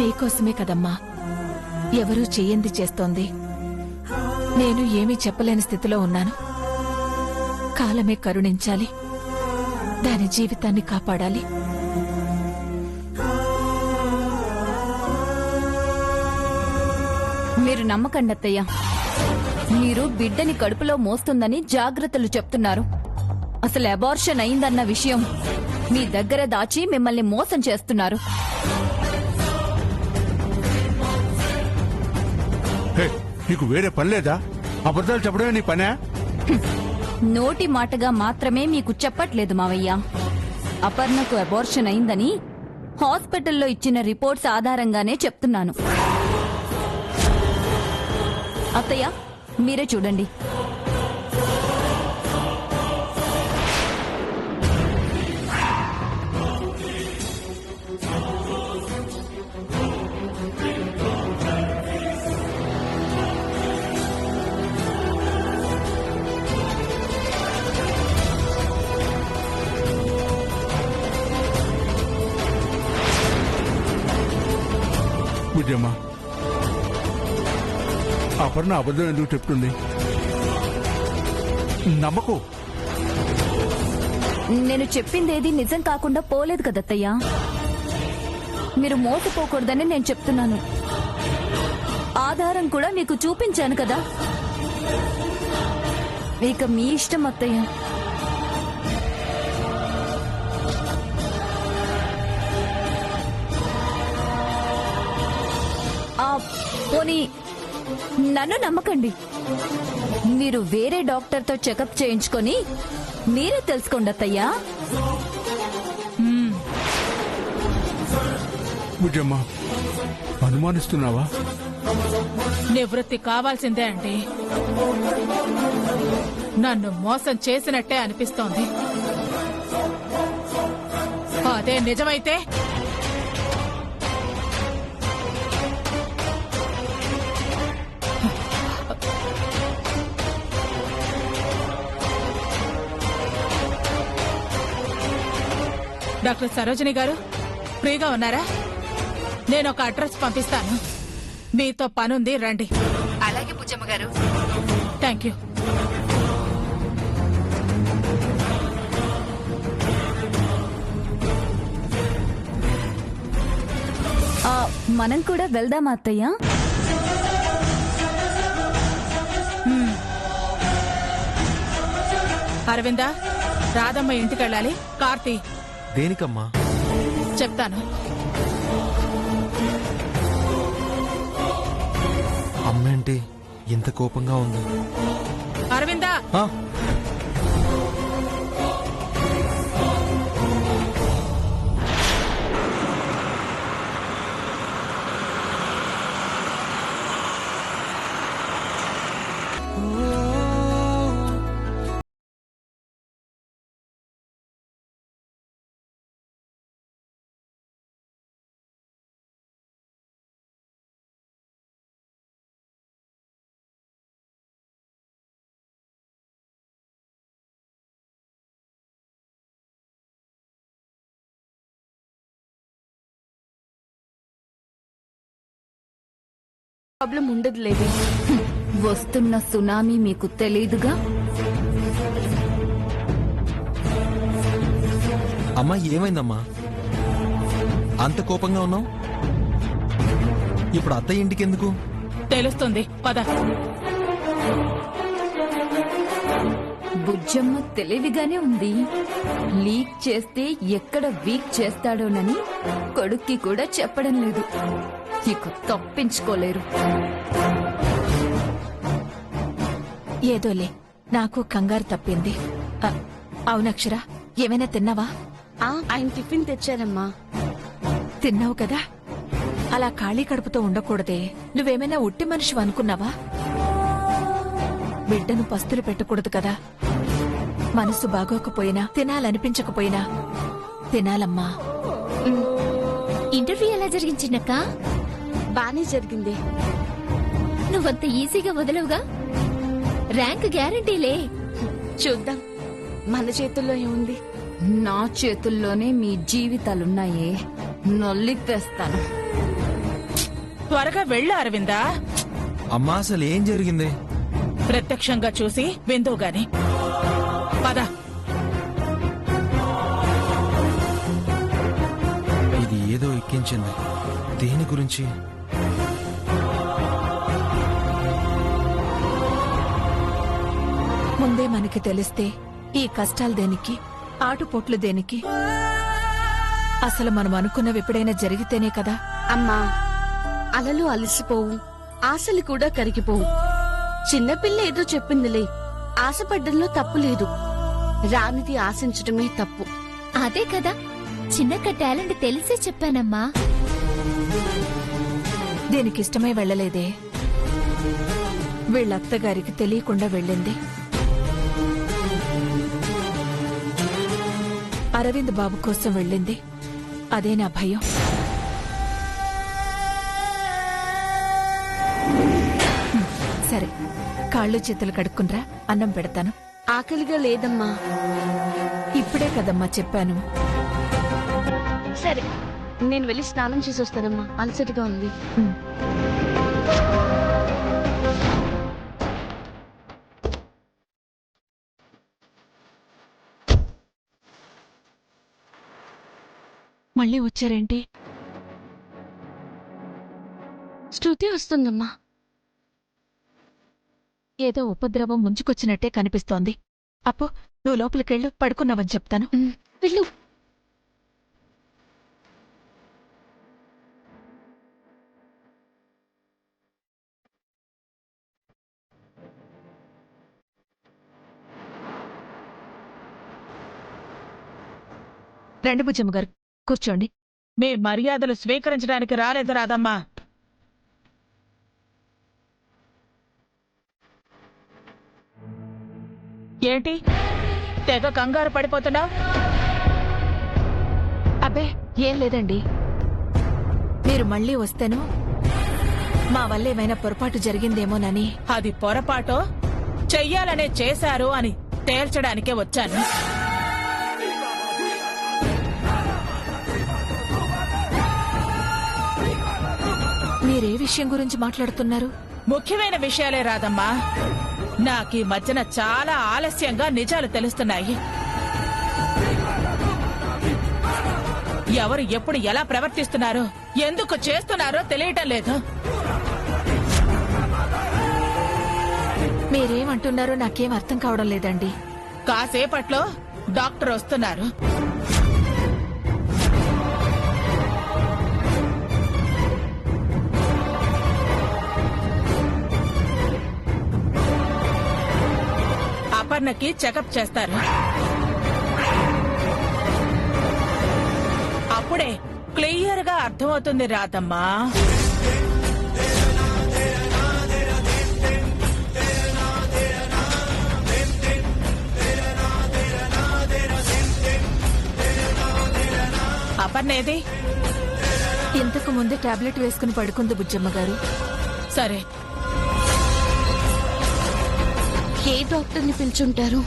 నీకోసమే కదమ్మా ఎవరూ చెయ్యంది చేస్తోంది. నేను ఏమీ చెప్పలేని స్థితిలో ఉన్నాను. కాలమే కరుణించాలి, దాని జీవితాన్ని కాపాడాలి. మీరు నమ్మకండి అత్తయ్య, మీరు బిడ్డని కడుపులో మోస్తుందని జాగ్రత్తలు చెప్తున్నారు. అసలు అబార్షన్ అయిందన్న విషయం మీ దగ్గర దాచి మిమ్మల్ని మోసం చేస్తున్నారు. నీకు వేరే పని లేదా? అబద్ధాలు చెప్పడమే నీ పనే? నోటి మాటగా మాత్రమే మీకు చెప్పట్లేదు మావయ్య. అపర్ణకు అబార్షన్ అయిందని హాస్పిటల్లో ఇచ్చిన రిపోర్ట్స్ ఆధారంగానే చెప్తున్నాను. అత్తయ్య మీరే చూడండి. బుజ్జమ్మా, అపర్ణ అబద్ధం ఎందుకు చెప్తుంది? నమ్మకు. నేను చెప్పిందేది నిజం కాకుండా పోలేదు కదత్తయ్యా. మీరు మోసపోకూడదని నేను చెప్తున్నాను. ఆధారం కూడా మీకు చూపించాను కదా. ఇక మీ ఇష్టం అత్తయ్య. పోనీ నన్ను నమ్మకండి. మీరు వేరే డాక్టర్తో చెకప్ చేయించుకొని మీరే తెలుసుకోండి అత్తయ్యా. బుజ్జమ్మా, అనుమానిస్తున్నావా? నివృత్తి కావాల్సిందే అండి. నన్ను మోసం చేసినట్టే అనిపిస్తోంది. అదే నిజమైతే డాక్టర్ సరోజిని గారు ఫ్రీగా ఉన్నారా? నేను ఒక అడ్రస్ పంపిస్తాను. మీతో పనుంది, రండి. అలాగే పూజమ్మ గారు. Thank you. మనం కూడా వెళ్దామా అత్తయ్య? అరవిందా, రాధమ్మ ఇంటికెళ్ళాలి. కార్తీ, దేనికమ్మా? చెప్తాను. అమ్మేంటి ఇంత కోపంగా ఉంది? అరవిందా, ప్రాబ్లం ఉండదులేదు. వస్తున్న సునామీ మీకు తెలీదుగా. అమ్మా, ఏమైందమ్మా అంత కోపంగా ఉన్నావు? ఇప్పుడు అత్తయ్య ఇంటికి ఎందుకు? తెలుస్తుంది, పద. బుజ్జమ్మ తెలివిగానే ఉంది. లీక్ చేస్తే ఎక్కడ వీక్ చేస్తాడోనని కొడుక్కి కూడా చెప్పడం లేదు. ఇక తప్పించుకోలేరు. ఏదోలే, నాకు కంగారు తప్పింది. అవునక్షర, ఏమైనా తిన్నావా? ఆయన టిఫిన్ తెచ్చారమ్మా. తిన్నావు కదా. అలా ఖాళీ కడుపుతో ఉండకూడదే. నువ్వేమైనా ఉట్టి మనిషి అనుకున్నావా? బిడ్డను పస్తులు పెట్టకూడదు కదా. మనసు బాగోకపోయినా, తినాలనిపించకపోయినా తినాలమ్మా. ఇంటర్వ్యూ ఎలా జరిగించినక్క? బానే జరిగింది. నువ్వంత ఈజీగా వదలవుగా. ర్యాంక్ గ్యారంటీలే. చూద్దాం, మన చేతుల్లో ఏముంది. నా చేతుల్లోనే మీ జీవితాలున్నాయే. నొల్లిపేస్తాను. త్వరగా వెళ్ళు అరవిందా. అమ్మా అసలు ఏం జరిగింది? ప్రత్యక్షంగా చూసి విందువు గాని పద. ఇది ఏదో ఎక్కించింది. దేని గురించి? ముందే మనకి తెలిస్తే ఈ కష్టాలు దేనికి, ఆటుపోట్లు దేనికి? అసలు మనం అనుకున్నవి ఎప్పుడైనా జరిగితేనే కదా. అమ్మా, అలలు అలసిపోవు, ఆశలు కూడా కరిగిపోవు. చిన్నపిల్ల ఏదో చెప్పిందిలే, ఆశపడ్డంలో తప్పు లేదు. రానిది ఆశించడమే తప్పు. అదే కదా చిన్నక్క టాలెంట్ తెలిసే చెప్పానమ్మా. దీనికి ఇష్టమై వెళ్ళలేదే, వీళ్ళ అత్తగారికి తెలియకుండా వెళ్ళింది. అరవింద్ బాబు కోసం వెళ్ళింది. అదే నా భయం. సరే, కాళ్ళు చేతులు కడుక్కునరా, అన్నం పెడతాను. ఆకలిగా లేదమ్మా. ఇప్పుడే కదమ్మా చెప్పాను. సరే, నేను వెళ్ళి స్నానం చేసి వస్తానమ్మా, అలసటగా ఉంది. మళ్ళీ వచ్చారేంటి? శృతి వస్తుందమ్మా. ఏదో ఉపద్రవం ముంచుకొచ్చినట్టే కనిపిస్తోంది. అప్పో, నువ్వు లోపలికెళ్ళు, పడుకున్నావని చెప్తాను. వెళ్ళు. రండి బుజ్జమ్మ గారు, కూర్చోండి. మీ మర్యాదలు స్వీకరించడానికి రాలేదు రాదమ్మా. ఏంటి తెగ కంగారు పడిపోతున్నావు? అబ్బే, ఏం లేదండి. మీరు మళ్ళీ వస్తేను మా వల్ల ఏమైనా పొరపాటు జరిగిందేమోనని. అది పొరపాటో చెయ్యాలనే చేశారు అని తేల్చడానికే వచ్చాను. మీరే విషయం గురించి మాట్లాడుతున్నారు? ముఖ్యమైన విషయాలే రాదమ్మా. నాకీ మధ్యన చాలా ఆలస్యంగా నిజాలు తెలుస్తున్నాయి. ఎవరు ఎప్పుడు ఎలా ప్రవర్తిస్తున్నారో, ఎందుకు చేస్తున్నారో తెలియటం లేదు. మీరేమంటున్నారో నాకేం అర్థం కావడం లేదండి. కాసేపట్లో డాక్టర్ వస్తున్నారు. అపర్ణకి చెకప్ చేస్తారు. అప్పుడే క్లియర్ గా అర్థమవుతుంది రాదమ్మా. అపర్ణ ఏది? ఇంతకు ముందే టాబ్లెట్ వేసుకుని పడుకుంది బుజ్జమ్మ గారు. సరే, ఏ డాక్టర్ని పిలుచుంటారు?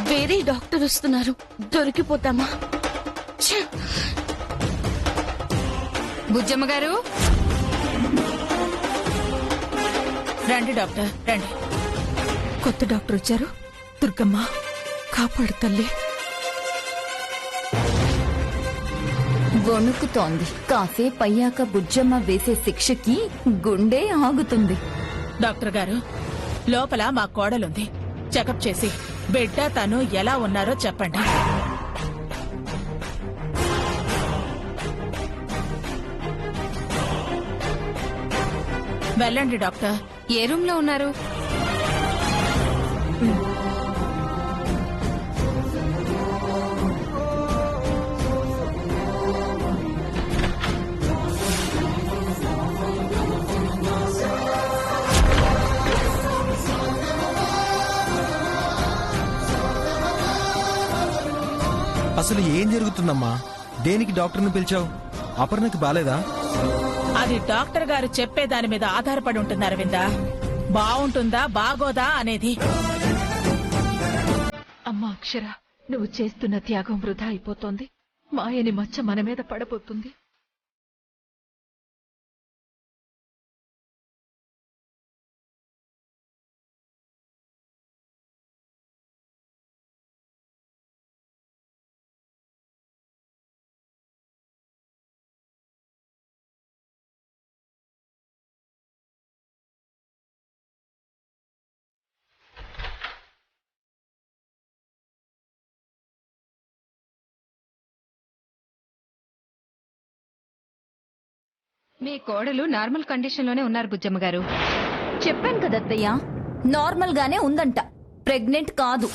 వేరే డాక్టర్ వస్తున్నారు, దొరికిపోతామా? ఛ! బుజ్జమ్మ గారు, రండి డాక్టర్, రండి. కొత్త డాక్టర్ వచ్చారు. దుర్గమ్మ, కాపాడు తల్లి. వణుకుతోంది. కాసేపు అయ్యాక బుజ్జమ్మ వేసే శిక్షకి గుండె ఆగుతుంది. డాక్టర్ గారు, లోపల మా కోడలుంది. చెకప్ చేసి బిడ్డ తను ఎలా ఉన్నారో చెప్పండి. వెళ్ళండి డాక్టర్. ఏ రూమ్ లో ఉన్నారు? అసలు ఏం జరుగుతుందమ్మా? దేనికి డాక్టర్ని పిలిచావు? అపర్ణకి బాలేదా? అది డాక్టర్ గారు చెప్పే దాని మీద ఆధారపడి ఉంటుంది అరవిందా. బావుంటుందా బాగోదా అనేది. అమ్మా అక్షర, నువ్వు చేస్తున్న త్యాగం వృధా అయిపోతోంది. మాయని మచ్చ మన మీద పడబోతుంది. మీ కోడలు నార్మల్ కండిషన్ లోనే ఉన్నారు బుజ్జమ్మ గారు. చెప్పాను కదా అత్తయ్య, నార్మల్ గానే ఉందంట, ప్రెగ్నెంట్ కాదు.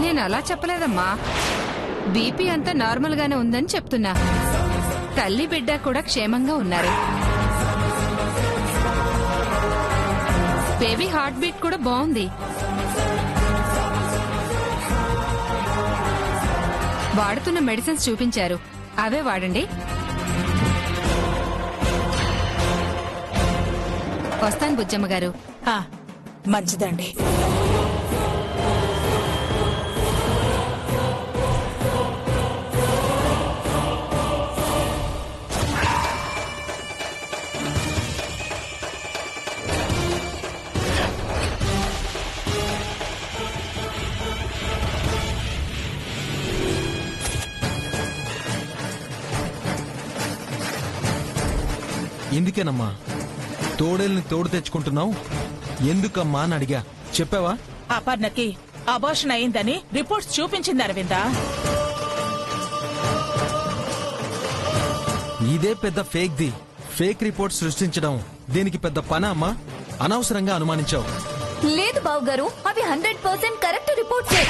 నేను అలా చెప్పలేదమ్మా. బీపీ అంతా నార్మల్ గానే ఉందని చెప్తున్నా. తల్లి బిడ్డ కూడా క్షేమంగా ఉన్నారు. బేబీ హార్ట్ బీట్ కూడా బాగుంది. వాడుతున్న మెడిసిన్స్ చూపించారు, అవే వాడండి. వస్తాను బుజ్జమ్మ గారు. మంచిదండి. ఎందుకేనమ్మా తోడేల్ని తోడు తెచ్చుకుంటున్నావు? ఎందుకమ్మా అని అడిగా, చెప్పావా? అపర్ణకి అబార్షన్ అయిందని రిపోర్ట్స్ చూపించింది అరవిందా. ఇదే పెద్ద ఫేక్ రిపోర్ట్ సృష్టించడం దీనికి పెద్ద పనా అమ్మా? అనవసరంగా అనుమానించావు. లేదు బావగారు, అవి 100% కరెక్ట్ రిపోర్ట్సే.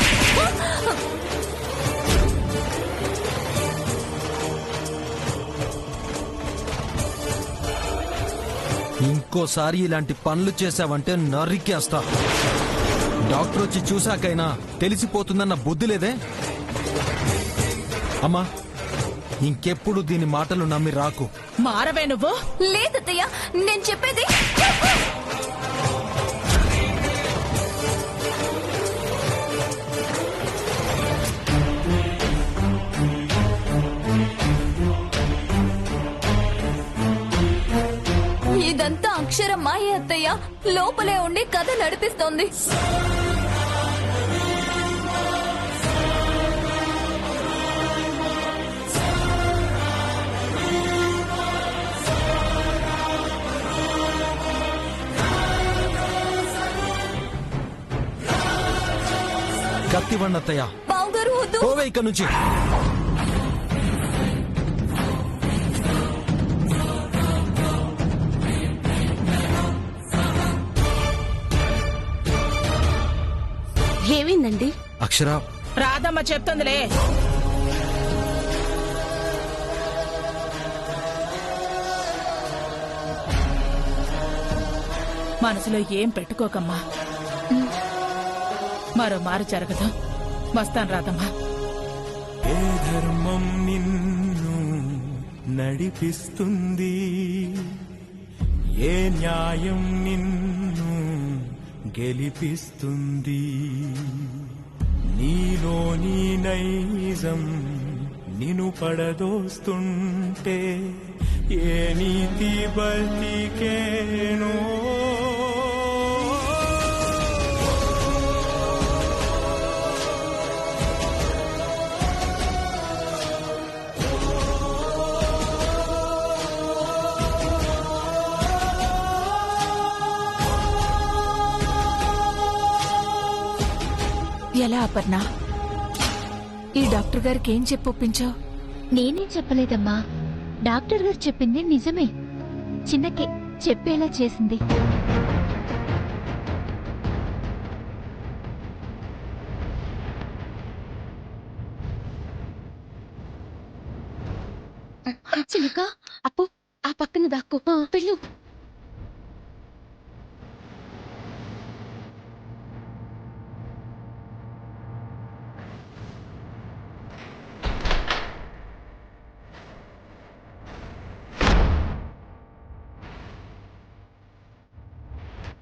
ఇంకోసారి ఇలాంటి పనులు చేశావంటే నరికేస్తా. డాక్టర్ వచ్చి చూశాకైనా తెలిసిపోతుందన్న బుద్ధి లేదే? అమ్మా, ఇంకెప్పుడు దీని మాటలు నమ్మి రాకు. మారవే నువ్వు. లేదత్తయ్య, నేను చెప్పేది. ఇదంతా అక్షర మాయ అత్తయ్య, లోపలే ఉండి కథ నడిపిస్తోంది. కత్తివ్వండి అత్తయ్య. బావగారు వద్దు. పోవే ఇక్కడ నుంచి. ఏమైందండి? అక్షర, రాధమ్మ చెప్తుందిలే. మనసులో ఏం పెట్టుకోకమ్మా. మరో మారు జరగదు. వస్తాను రాధమ్మా. ఏ ధర్మం నిన్ను నడిపిస్తుంది, ఏ న్యాయం నిన్ను గెలిపిస్తుంది, నీలోని నైజం నిన్ను పడదోస్తుంటే ఏ నీతి బతికేనో. ఎలా అపర్ణ? ఈ డాక్టర్ గారికి ఏం చెప్పొప్పించావు? నేనేం చెప్పలేదమ్మా. డాక్టర్ గారు చెప్పింది నిజమే. చిన్నకే చెప్పేలా చేసింది. చిలుక, అప్పు ఆ పక్కన దాక్కో. వెళ్ళు.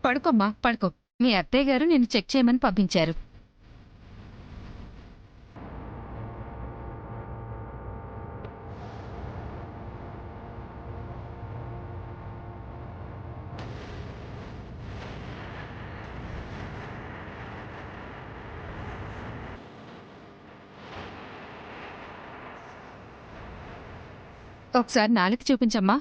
పడుకోమ్మా పడుకో. మీ అత్తయ్య గారు నిన్ను చెక్ చేయమని పంపించారు. ఒకసారి నాలుగు చూపించమ్మా.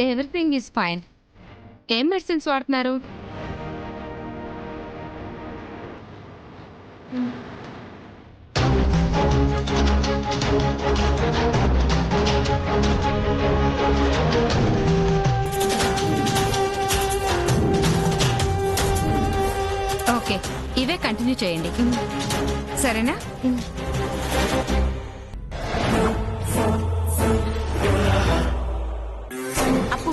Everything is fine. ఏం మెడిసిన్స్ వాడుతున్నారు? ఓకే, ఇవే కంటిన్యూ చేయండి, సరేనా? అప్పు,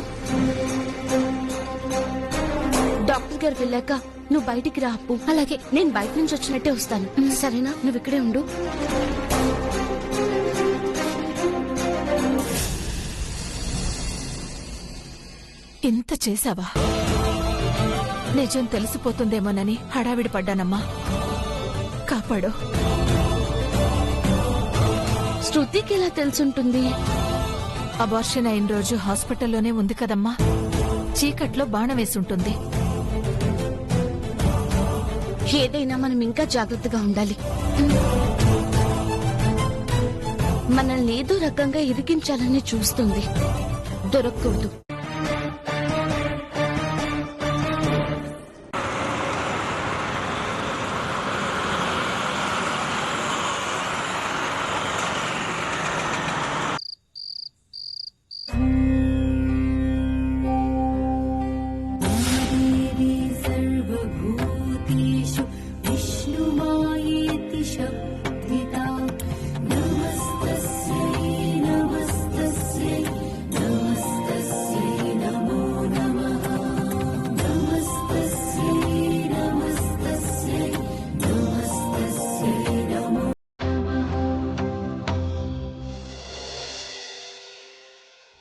డాక్టర్ గారు వెళ్ళాక నువ్వు బయటికి రా అప్పు. అలాగే, నేను బయట నుంచి వచ్చినట్టే వస్తాను, సరేనా? నువ్వు ఇక్కడే ఉండు. ఇంత చేశావా? నిజం తెలిసిపోతుందేమోనని హడావిడి పడ్డానమ్మా. కాపాడు. శృతికి ఎలా తెలుసుంటుంది? అబార్షన్ అయిన రోజు హాస్పిటల్లోనే ఉంది కదమ్మా. చీకట్లో బాణం వేసుంటుంది. ఏదైనా మనం ఇంకా జాగ్రత్తగా ఉండాలి. మనల్ని ఏదో రకంగా ఇరికించాలని చూస్తుంది, దొరకకూడదు.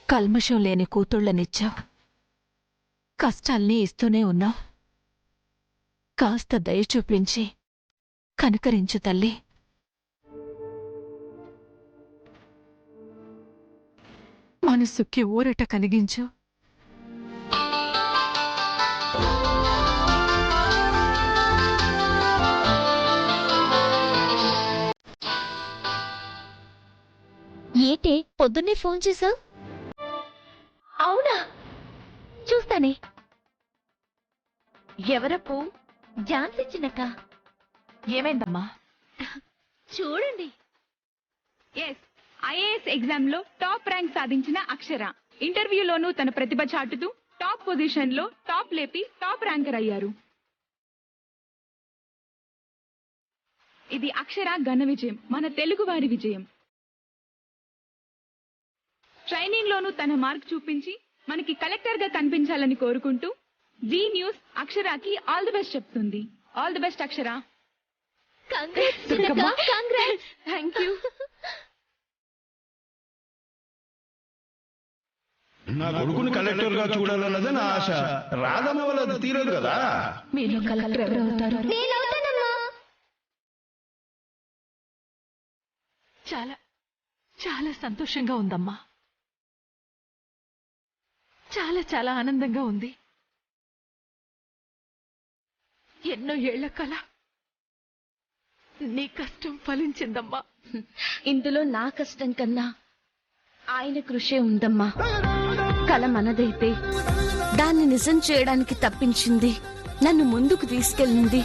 కల్మషం లేని కూతుళ్ళనిచ్చావు, కష్టాల్ని ఇస్తూనే ఉన్నావు. కాస్త దయ చూపించి కనుకరించు తల్లి. మనసుకి ఊరట కలిగించు. ఏటే పొద్దున్నే ఫోన్ చేశావు? అవునా, చూస్తానే. ఎవరప్పు? ఝాన్సీ చిన్నక్క. ఏమైందమ్మా? చూడండి. ఐఏఎస్ ఎగ్జామ్ లో టాప్ ర్యాంక్ సాధించిన అక్షర ఇంటర్వ్యూలోనూ తన ప్రతిభ చాటుతూ టాప్ పొజిషన్ లో టాప్ లేపి టాప్ ర్యాంకర్ అయ్యారు. ఇది అక్షర ఘన విజయం, మన తెలుగు వారి విజయం. ట్రైనింగ్ లోనూ తన మార్క్ చూపించి మనకి కలెక్టర్ గా కనిపించాలని కోరుకుంటూ జీ న్యూస్ అక్షరాకి ఆల్ ది బెస్ట్ చెప్తుంది. All the best Akshara. Thank you. నా కొడుకుని కలెక్టర్ గా చూడాలన్నదే నా ఆశ. రాధమ్మ వల్ల తీరదు కదా. మీలో కలెక్టర్ ఎవరవుతారు? చాలా చాలా సంతోషంగా ఉందమ్మా. చాలా చాలా ఆనందంగా ఉంది. ఎన్నో ఏళ్ల కల నీ కష్టం ఫలించిందమ్మా. ఇందులో నా కష్టం కన్నా ఆయన కృషే ఉందమ్మా. కల మనదైతే దాన్ని నిజం చేయడానికి తప్పించింది, నన్ను ముందుకు తీసుకెళ్ళింది,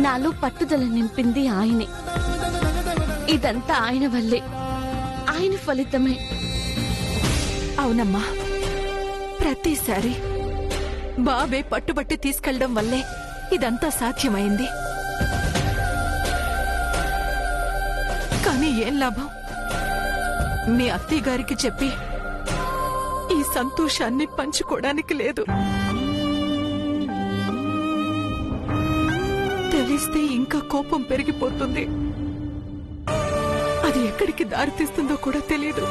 నాలో పట్టుదల నింపింది ఆయనే. ఇదంతా ఆయన వల్లే, ఆయన ఫలితమే. అవునమ్మా, ప్రతిసారి బాబే పట్టుబట్టి తీసుకెళ్లడం వల్లే ఇదంతా సాధ్యమైంది. కానీ ఏం లాభం? మీ అత్తయ్య గారికి చెప్పి ఈ సంతోషాన్ని పంచుకోవడానికి లేదు. ఇంకా కోపం పెరిగిపోతుంది. అది ఎక్కడికి దారితీస్తుందో కూడా తెలియదు.